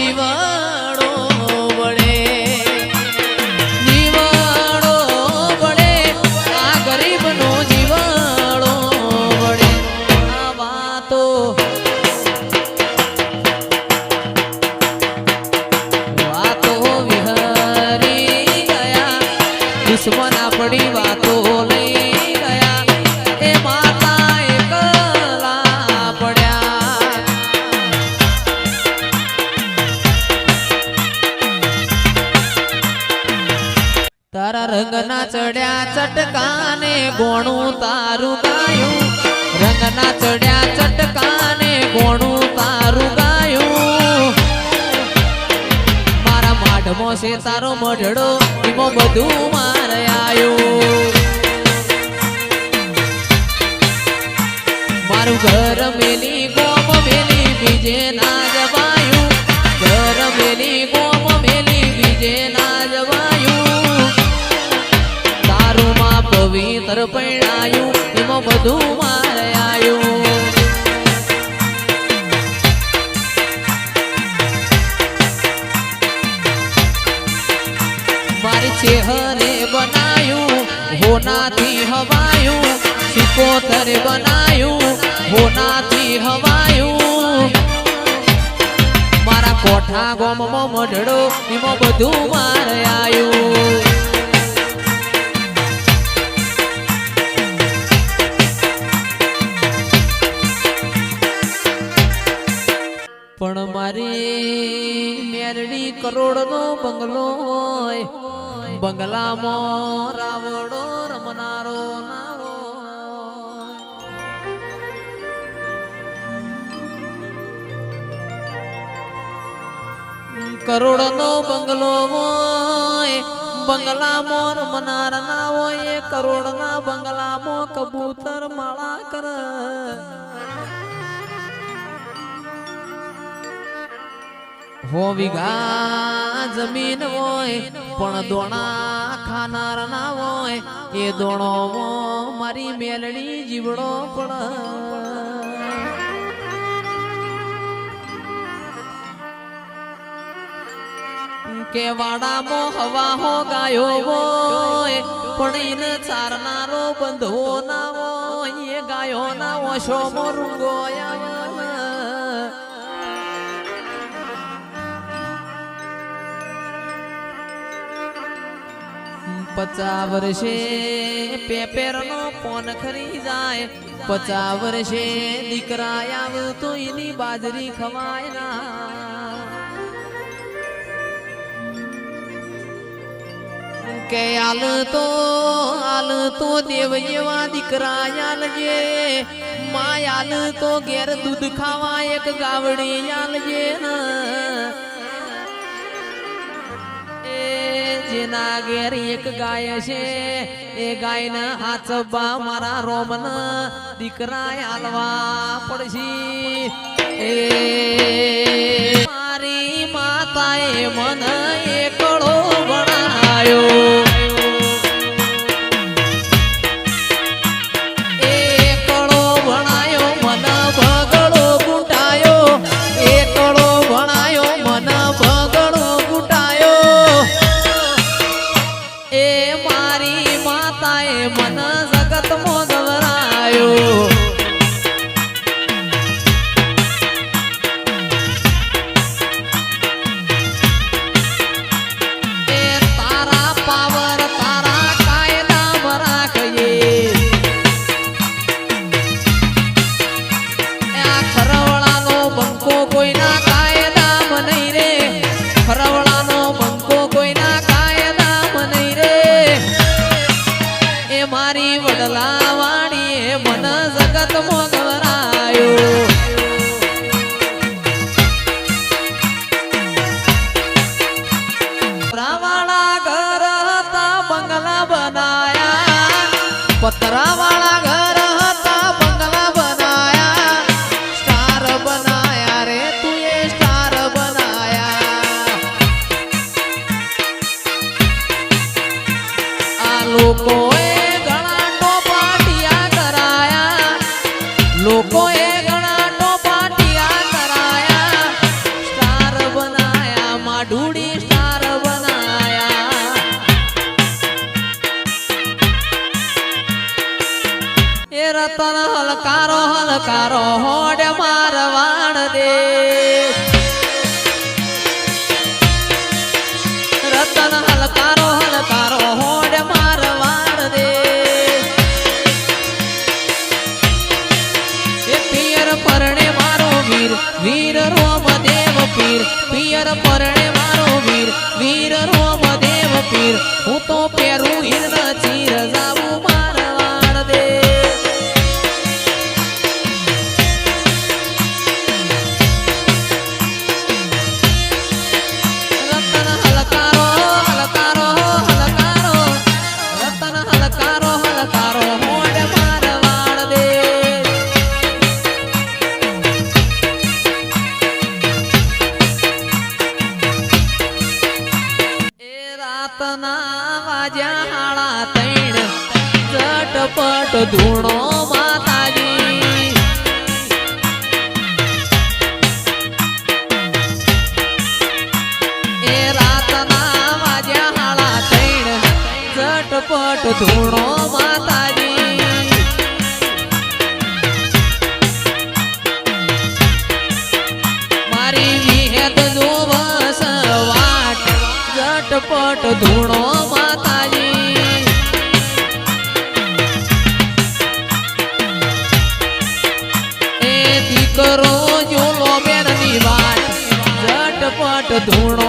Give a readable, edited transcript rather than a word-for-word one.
જીવાડો વળે જીવાડો વળે આ ગરીબનો જીવાડો વળે આ વાતો વિહરી ગયા દુશ્મન આપણી વાતો લઈ ગયા એ માતા એકલા પડ્યા તારા રંગના ચડ્યા ચટકાને ગોણું તારું ગાયું રંગના ચડ્યા ચટકાને ગોણું તારું ગાયું મારા માઢમો છે તારો મઢડો એમાં બધું મારે આયું મારું ઘર મેલી ગોમ મેલી બીજે ના જવાયું ઘર મેલી ગોમ મેલી બીજે ના જવાયું તારું માં પવિત્ર પૈણાયું એમાં બધું મારે આયું મારી ચેહરે બનાયું હોનાથી હવાયું સિકોતર બનાયું હોનાથી હવાયું મારા કોઠા ગોમમાં મઢડો એમાં બધું મારે આયું પણ મારી મેરડી કરોડનો બંગલો હોય બંગલામાં રાવડો રમનારો ના કરોડનો બંગલો હોય બંગલામાં રમનાર ના હોય કરોડના બંગલામાં કબૂતર માળા કરે હો વીઘા જમીન હોય પણ દોણા ખાનાર ના હોય એ દોણો મારી મેલડી જીવડો પણ કે વાડામાં હવા હો ગાયો હોય પણ એને ચારનારો બંધો ના હોય એ ગાયો ના ઓછો મોરુંગો પચાસ વર્ષે પેપેરનો પોન ખરી જાય 50 વર્ષે દીકરા આવતો એની બાજરી ખવાય ના કે આલ તો દેવ એવા દીકરા આલજે માં આલ તો ઘેર દૂધ ખાવા એક ગાવડી આલજે ના જેના ઘેર એક ગાય છે એ ગાયના હાચબા મારા રોમના દીકરા આલવા પડશે એ મારી માતાએ મને એકડો બનાયો એકડો બનાયો મને ભગડો ગુંટાયો એકડો બનાયો મને ભગડો ગુંટાયો એ મારી માતાએ મન જગતમાં ગવરાયો હલકારો હોડ મારવાડ દે રતન હલકારો હોડ મારવાડ દે એ પિયર પરણે મારો વીર વીર રોમદેવ પીર પિયર પરણે મારો વીર વીર રોમદેવ પીર હું તો પેરું હિરન ચીર જાવું મારવાડ દે રતન હલકારો રતન હલકારો હોડ મારવાડ દે રાતના વાજ્યા હાળા તૈણ ઝટપટ ધૂણો માતાજી એ રાતના વાજ્યા હાળા તૈણ ઝટપટ ધૂણો માતાજી મારી વિહેત જોવસ વાટ ઝટપટ ધૂણો માતાજી એ દીકરો જોલો બેનની વાટ ઝટપટ ધૂણો